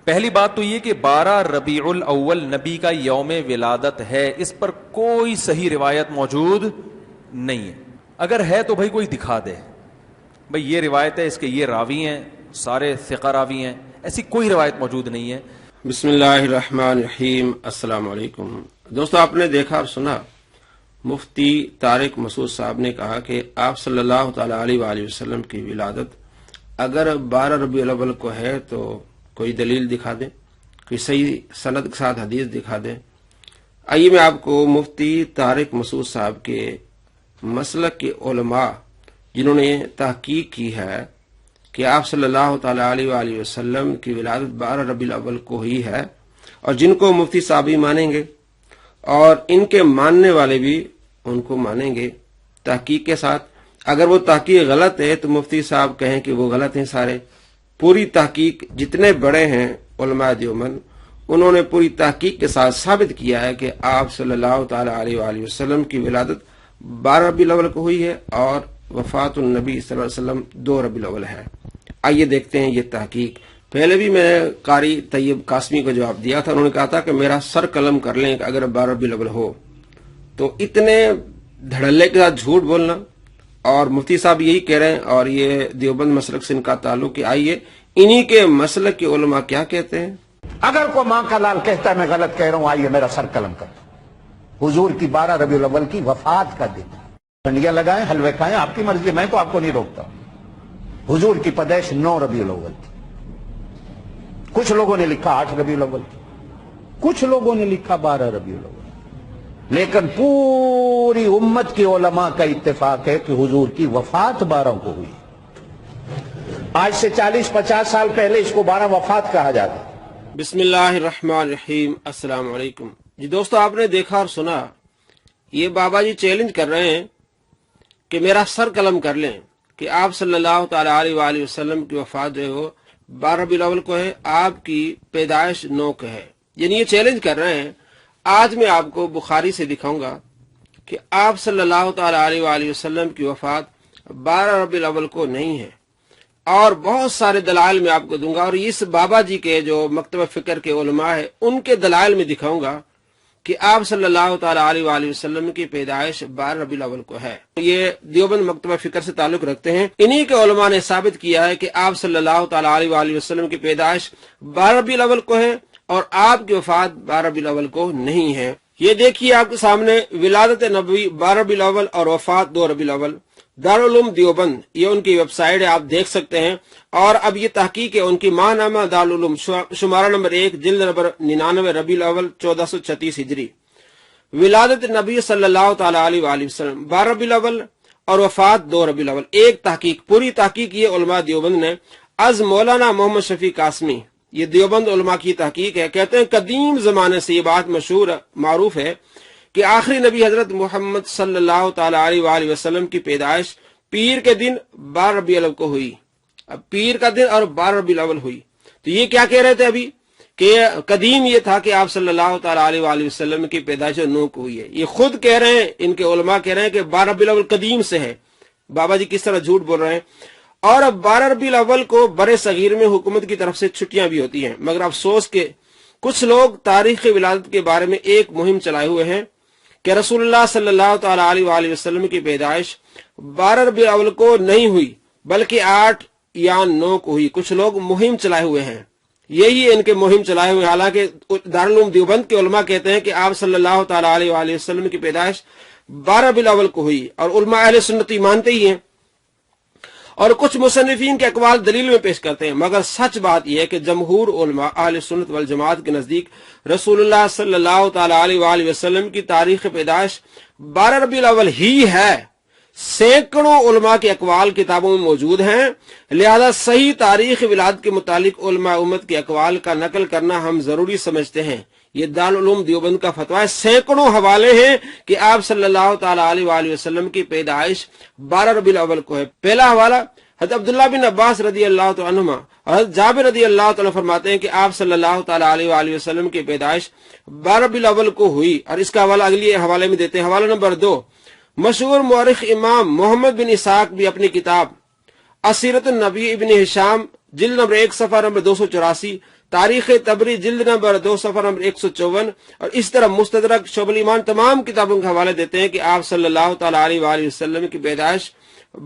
پہلی بات تو یہ کہ 12 ربیع الاول نبی کا یوم ولادت ہے، اس پر کوئی صحیح روایت موجود نہیں ہے. اگر ہے تو بھائی کوئی دکھا دے، بھائی یہ روایت ہے، اس کے یہ راوی ہیں، سارے ثقہ راوی ہیں، ایسی کوئی روایت موجود نہیں ہے. بسم اللہ الرحمن الرحیم. السلام علیکم دوستو، آپ نے دیکھا اور سنا مفتی طارق مسعود صاحب نے کہا کہ آپ صلی اللہ تعالی علیہ وآلہ وسلم کی ولادت اگر 12 ربیع الاول کو ہے تو کوئی دلیل دکھا دیں، کوئی صحیح سند کے ساتھ حدیث دکھا دیں. آئیے میں آپ کو مفتی طارق مسعود صاحب کے مسلک کے علماء جنہوں نے تحقیق کی ہے کہ آپ صلی اللہ تعالی علیہ وآلہ وسلم کی ولادت 12 ربیع الاول کو ہی ہے، اور جن کو مفتی صاحب بھی مانیں گے اور ان کے ماننے والے بھی ان کو مانیں گے تحقیق کے ساتھ. اگر وہ تحقیق غلط ہے تو مفتی صاحب کہیں کہ وہ غلط ہیں سارے. پوری تحقیق جتنے بڑے ہیں علماء دیوبند، انہوں نے پوری تحقیق کے ساتھ ثابت کیا ہے کہ آپ صلی اللہ تعالی علیہ وآلہ وسلم کی ولادت 12 ربیع الاول کو ہوئی ہے اور وفات النبی صلی اللہ علیہ وسلم 2 ربیع الاول ہے. آئیے دیکھتے ہیں یہ تحقیق. پہلے بھی میں نے قاری طیب قاسمی کو جواب دیا تھا، انہوں نے کہا تھا کہ میرا سر قلم کر لیں کہ اگر 12 ربیع الاول ہو. تو اتنے دھڑلے کے ساتھ جھوٹ بولنا، اور مفتی صاحب یہی کہہ رہے ہیں، اور یہ دیوبند مسلک سے ان کا تعلق ہے. آئیے انہی کے مسلک کے علماء کیا کہتے ہیں. اگر کوئی ماں کا لال کہتا ہے میں غلط کہہ رہا ہوں، آئیے میرا سر قلم کر. حضور کی 12 ربیع الاول کی وفات کا دن، ڈنڈیاں لگائیں، حلوے کھائیں، آپ کی مرضی، میں تو آپ کو نہیں روکتا. حضور کی پیدائش 9 ربیع الاول تھی. کچھ لوگوں نے لکھا 8 ربیع الاول تھی، کچھ لوگوں نے لکھا 12 ربیع الاول، لیکن پوری امت کی علماء کا اتفاق ہے کہ حضور کی وفات 12 کو ہوئی. آج سے 40-50 سال پہلے اس کو 12 وفات کہا جاتا. بسم اللہ الرحمن الرحیم. السلام علیکم. جی دوستو، آپ نے دیکھا اور سنا، یہ بابا جی چیلنج کر رہے ہیں کہ میرا سر قلم کر لیں کہ آپ صلی اللہ تعالی علیہ وآلہ وسلم کی وفات جو ہے 12 ربیع الاول کو ہے، آپ کی پیدائش 9 کو ہے. یعنی یہ چیلنج کر رہے ہیں. آج میں آپ کو بخاری سے دکھاؤں گا کہ آپ صلی اللہ تعالی علیہ وآلہ وسلم کی وفات 12 ربیع الاول کو نہیں ہے، اور بہت سارے دلائل میں آپ کو دوں گا، اور اس بابا جی کے جو مکتبہ فکر کے علماء ہیں ان کے دلائل میں دکھاؤں گا کہ آپ صلی اللہ تعالی علیہ وآلہ وسلم کی پیدائش 12 ربیع الاول کو ہے. یہ دیوبند مکتبہ فکر سے تعلق رکھتے ہیں. انہی کے علماء نے ثابت کیا ہے کہ آپ صلی اللہ تعالی علیہ وآلہ وسلم کی پیدائش 12 ربیع الاول کو ہے اور آپ کی وفات 12 ربیع الاول کو نہیں ہے. یہ دیکھیے آپ کے سامنے، ولادت نبوی 12 ربیع الاول اور وفات 2 ربیع الاول. دارالعلوم دیوبند یہ ان کی ویب سائٹ ہے، آپ دیکھ سکتے ہیں. اور اب یہ تحقیق ہے ان کی، ماہنامہ دارالعلوم، شمارہ نمبر 1، جلد نمبر 99، ربیع الاول 1436 ہجری. ولادت نبی صلی اللہ تعالی علیہ وآلہ وسلم 12 ربیع الاول اور وفات 2 ربیع الاول. ایک تحقیق، پوری تحقیق یہ علماء دیوبند نے از مولانا محمد شفیع قاسمی، یہ دیوبند علماء کی تحقیق ہے. کہتے ہیں قدیم زمانے سے یہ بات مشہور معروف ہے کہ آخری نبی حضرت محمد صلی اللہ تعالی علیہ وآلہ وسلم کی پیدائش پیر کے دن 12 ربیع الاول کو ہوئی. اب پیر کا دن اور 12 ربیع الاول ہوئی. تو یہ کیا کہہ رہے تھے ابھی کہ قدیم یہ تھا کہ آپ صلی اللہ تعالی علیہ وآلہ وسلم کی پیدائش 9 کو ہوئی ہے. یہ خود کہہ رہے ہیں، ان کے علماء کہہ رہے ہیں کہ 12 ربیع الاول قدیم سے ہے. بابا جی کس طرح جھوٹ بول رہے ہیں. اور اب 12 ربیع الاول کو برے صغیر میں حکومت کی طرف سے چھٹیاں بھی ہوتی ہیں، مگر افسوس کہ کچھ لوگ تاریخ ولادت کے بارے میں ایک مہم چلائے ہوئے ہیں کہ رسول اللہ صلی اللہ تعالی علیہ وآلہ وسلم کی پیدائش 12 ربیع الاول کو نہیں ہوئی بلکہ 8 یا 9 کو ہوئی. کچھ لوگ مہم چلائے ہوئے ہیں، یہی ان کے مہم چلائے ہوئے. حالانکہ دارالعلوم دیوبند کے علماء کہتے ہیں کہ آپ صلی اللہ تعالی علیہ وآلہ وسلم کی پیدائش 12 ربیع الاول کو ہوئی، اور علماء اہل سنت مانتے ہی ہیں. اور کچھ مصنفین کے اقوال دلیل میں پیش کرتے ہیں، مگر سچ بات یہ ہے کہ جمہور علماء اہل سنت والجماعت کے نزدیک رسول اللہ صلی اللہ تعالی علیہ وآلہ وسلم کی تاریخ پیدائش 12 ربیع الاول ہی ہے. سینکڑوں علماء کے اقوال کتابوں میں موجود ہیں، لہذا صحیح تاریخ ولادت کے متعلق علماء امت کے اقوال کا نقل کرنا ہم ضروری سمجھتے ہیں. یہ دارالعلوم دیوبند کا فتویٰ ہے. سینکڑوں حوالے ہیں کہ آپ صلی اللہ تعالی علیہ وآلہ وسلم کی پیدائش 12 ربیع الاول کو ہے. پہلا حوالہ حضرت عبداللہ بن عباس رضی اللہ تعالیٰ عنہما اور حضرت جابر رضی اللہ تعالیٰ فرماتے ہیں کہ آپ صلی اللہ تعالی علیہ وآلہ وسلم کی پیدائش 12 ربیع الاول کو ہوئی. اور اس کا حوالہ اگلی حوالے میں دیتے ہیں. حوالہ نمبر 2، مشہور مورخ امام محمد بن اسحاق بھی اپنی کتاب اسیرت النبی ابن ہشام جلد نمبر 1 صفحہ نمبر 284 تاریخ تبری جلد نمبر 2 صفحہ نمبر 154 اور اس طرح مستدرک شعب الایمان تمام کتابوں کے حوالے دیتے ہیں کہ آپ صلی اللہ تعالی علیہ وآلہ وسلم کی پیدائش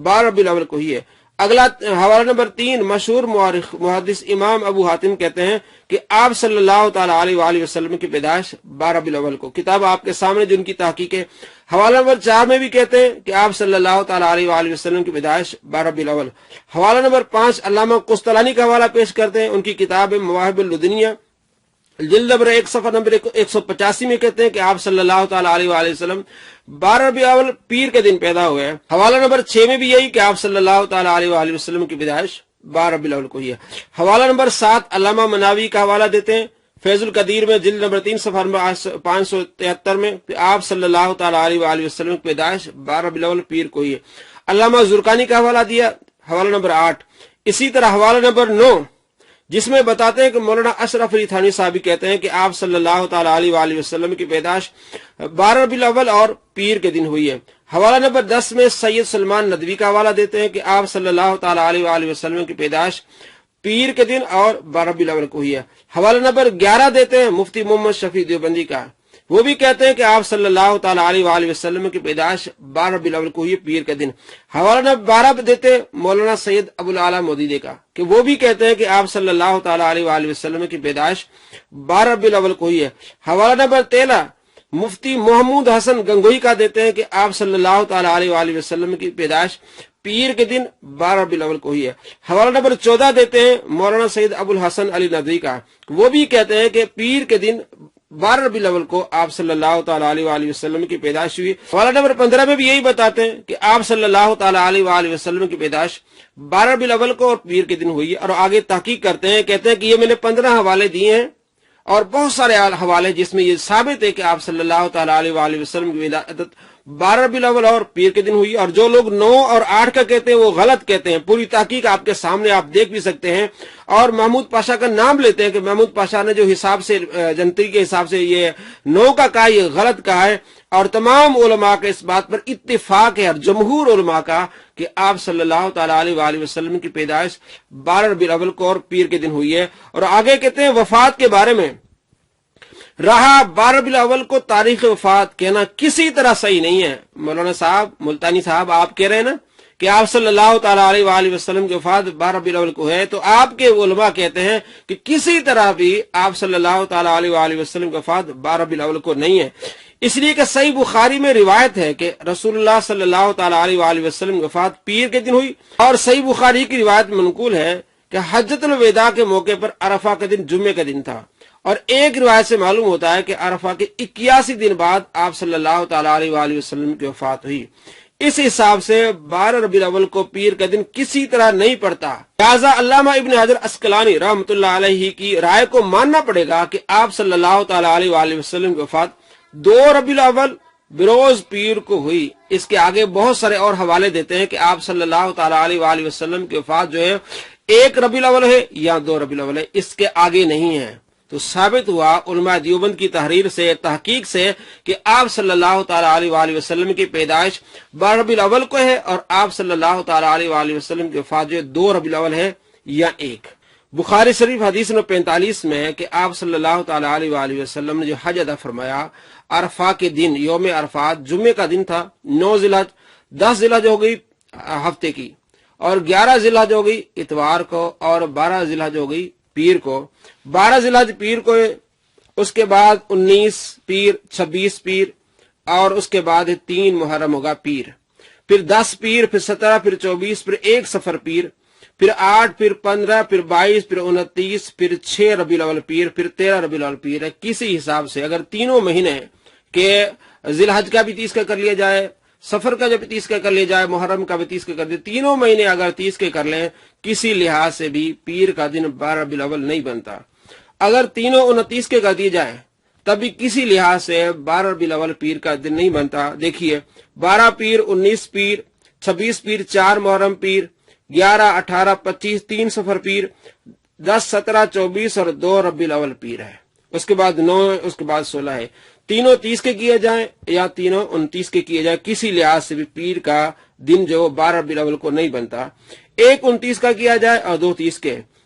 12 ربیع الاول کو ہی ہے۔ اگلا حوالہ نمبر 3 مشہور مورخ محدث امام ابو حاتم کہتے ہیں کہ آپ صلی اللہ تعالی علیہ وآلہ وسلم کی پیدائش 12 ربیع الاول کو، کتاب آپ کے سامنے جن کی تحقیق ہے۔ حوالہ نمبر 4 میں بھی کہتے ہیں کہ آپ صلی اللہ تعالی علیہ وآلہ وسلم کی پیدائش 12 ربیع الاول۔ حوالہ نمبر 5 علامہ قسطلانی کا حوالہ پیش کرتے ہیں، ان کی کتاب مواہب اللدنیہ جلد نمبر 1 صفحہ نمبر 185 میں کہتے ہیں کہ آپ صلی اللہ تعالی علیہ وآلہ وسلم 12 ربیع الاول پیر کے دن پیدا ہوئے ہیں۔ حوالہ نمبر 6 میں بھی یہی کہ آپ صلی اللہ تعالی علیہ وآلہ وسلم کی پیدائش 12 ربیع الاول کو ہی ہے۔ حوالہ نمبر 7 علامہ مناوی کا حوالہ دیتے ہیں فیض القدیر میں جلد نمبر 3 صفحہ نمبر 573 میں کہ آپ صلی اللہ تعالی علیہ وآلہ وسلم کی پیدائش 12 ربیع الاول پیر کو ہی ہے۔ علامہ زرقانی کا حوالہ دیا حوالہ نمبر 8۔ اسی طرح حوالہ نمبر 9 جس میں بتاتے ہیں کہ مولانا اشرف علی تھانوی صاحب کہتے ہیں کہ آپ صلی اللہ تعالی علیہ وآلہ وسلم کی پیدائش 12 ربیع الاول اور پیر کے دن ہوئی ہے۔ حوالہ نمبر 10 میں سید سلمان ندوی کا حوالہ دیتے ہیں کہ آپ صلی اللہ تعالی علیہ وآلہ وسلم کی پیدائش پیر کے دن اور 12 ربیع الاول کو ہوئی ہے۔ حوالہ نمبر 11 دیتے ہیں مفتی محمد شفیع دیوبندی کا، وہ بھی کہتے ہیں کہ آپ صلی اللہ تعالی علیہ وآلہ وسلم کی پیدائش 12 ربیع الاول کو ہوئی پیر کے دن۔ حوالہ نمبر 12 دیتے ہیں مولانا سید ابو الاعلی مودودی کا کہ وہ بھی کہتے ہیں کہ آپ صلی اللہ تعالی علیہ وآلہ وسلم کی پیدائش 12 ربیع الاول کو ہوئی ہے۔ حوالہ نمبر 13 مفتی محمود حسن گنگوئی کا دیتے ہیں کہ آپ صلی اللہ تعالی علیہ وآلہ وسلم کی پیدائش پیر کے دن 12 ربیع الاول کو ہوئی ہے۔ حوالہ نمبر 14 دیتے ہیں مولانا سید ابو الحسن علی ندوی کا، وہ بھی کہتے ہیں کہ پیر کے دن 12 ربیع الاول کو آپ صلی اللہ تعالی علیہ وآلہ وسلم کی پیدائش ہوئی۔ حوالہ نمبر 15 میں بھی یہی بتاتے ہیں کہ آپ صلی اللہ تعالی علیہ وآلہ وسلم کی پیدائش 12 ربیع الاول کو اور پیر کے دن ہوئی ہے۔ اور آگے تحقیق کرتے ہیں، کہتے ہیں کہ یہ میں نے 15 حوالے دیے ہیں اور بہت سارے حوالے جس میں یہ ثابت ہے کہ آپ صلی اللہ تعالی علیہ وآلہ وسلم کی ولادت 12 ربیع الاول اور پیر کے دن ہوئی، اور جو لوگ 9 اور 8 کا کہتے ہیں وہ غلط کہتے ہیں۔ پوری تحقیق آپ کے سامنے آپ دیکھ بھی سکتے ہیں، اور محمود پاشا کا نام لیتے ہیں کہ محمود پاشا نے جو حساب سے جنتری کے حساب سے یہ 9 کا کہا، یہ غلط کہا ہے، اور تمام علماء کا اس بات پر اتفاق ہے، اور جمہور علماء کا کہ آپ صلی اللہ تعالی علیہ وآلہ وسلم کی پیدائش 12 ربیع الاول کو اور پیر کے دن ہوئی ہے۔ اور آگے کہتے ہیں وفات کے بارے میں رہا 12 ربیع الاول کو تاریخ وفات کہنا کسی طرح صحیح نہیں ہے۔ مولانا صاحب ملتانی صاحب آپ کہہ رہے ہیں نا کہ آپ صلی اللہ تعالی علیہ وآلہ وسلم کی وفات 12 ربیع الاول کو ہے، تو آپ کے علماء کہتے ہیں کہ کسی طرح بھی آپ صلی اللہ تعالی علیہ وآلہ وسلم کی وفات 12 ربیع الاول کو نہیں ہے، اس لیے کہ صحیح بخاری میں روایت ہے کہ رسول اللہ صلی اللہ تعالی علیہ وآلہ وسلم کی وفات پیر کے دن ہوئی، اور صحیح بخاری کی روایت منقول ہے کہ حجۃ الوداع کے موقع پر عرفہ کا دن جمعے کا دن تھا، اور ایک روایت سے معلوم ہوتا ہے کہ عرفہ کے 81 دن بعد آپ صلی اللہ تعالی علیہ وآلہ وسلم کی وفات ہوئی۔ اس حساب سے 12 ربیع الاول کو پیر کا دن کسی طرح نہیں پڑتا، لہذا علامہ ابن حجر عسقلانی رحمۃ اللہ علیہ کی رائے کو ماننا پڑے گا کہ آپ صلی اللہ تعالی علیہ وآلہ وسلم کی وفات 2 ربیع الاول بروز پیر کو ہوئی۔ اس کے آگے بہت سارے اور حوالے دیتے ہیں کہ آپ صلی اللہ تعالی علیہ وآلہ وسلم کی وفات جو ہے 1 ربیع الاول ہے یا 2 ربیع الاول ہے، اس کے آگے نہیں ہے۔ تو ثابت ہوا علماء دیوبند کی تحریر سے تحقیق سے کہ آپ صلی اللہ تعالی علیہ وآلہ وسلم کی پیدائش 12 ربیع الاول کو ہے، اور آپ صلی اللہ تعالی علیہ وآلہ وسلم کی وفات جو 2 ربیع الاول ہے یا 1۔ بخاری شریف حدیث نمبر 45 میں ہے کہ آپ صلی اللہ تعالی علیہ وآلہ وسلم نے جو حج ادا فرمایا عرفہ کے دن، یوم عرفات جمعے کا دن تھا، 9 ذی الحج، 10 ذی الحج ہو گئی ہفتے کی، اور 11 ذی الحج ہو گئی اتوار کو، اور 12 ذی الحج ہو گئی پیر کو۔ 12 ذی الحج پیر کو، اس کے بعد 19 پیر، 26 پیر، اور اس کے بعد 3 محرم ہوگا پیر، پھر 10 پیر، پھر 17، پھر 24، پھر 1 سفر پیر، پھر 8، پھر 15، پھر 22، پھر 29، پھر 6 ربیع الاول پیر، پھر 13 ربیع الاول پیر ہے۔ کسی حساب سے اگر تینوں مہینے کے ذی الحج کا بھی 30 کا کر لیا جائے، سفر کا جب 30 کا کر لیا جائے، محرم کا بھی 30 کا کر دیا، تینوں مہینے اگر 30 کے کر لیں، کسی لحاظ سے بھی پیر کا دن 12 ربیع الاول نہیں بنتا۔ اگر تینوں 29 کے کر دیے جائیں تب بھی کسی لحاظ سے 12 ربیع الاول پیر کا دن نہیں بنتا۔ دیکھیے 12 پیر، 19 پیر، 26 پیر، 4 محرم پیر، 11، 18، 25، 3 سفر پیر، 10، 17، 24 اور 2 ربیع الاول پیر ہے۔ اس کے بعد 9 ہے، اس کے بعد 16 ہے۔ تینوں 30 کے کیے جائیں یا تینوں 29 کے کیے جائیں، کسی لحاظ سے بھی پیر کا دن جو 12 ربیع الاول کو نہیں بنتا۔ ایک 29 کا کیا جائے اور 2 30 کے،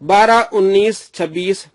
12, 19, 26,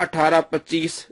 18, 25,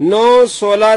9, 16,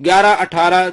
11, 18,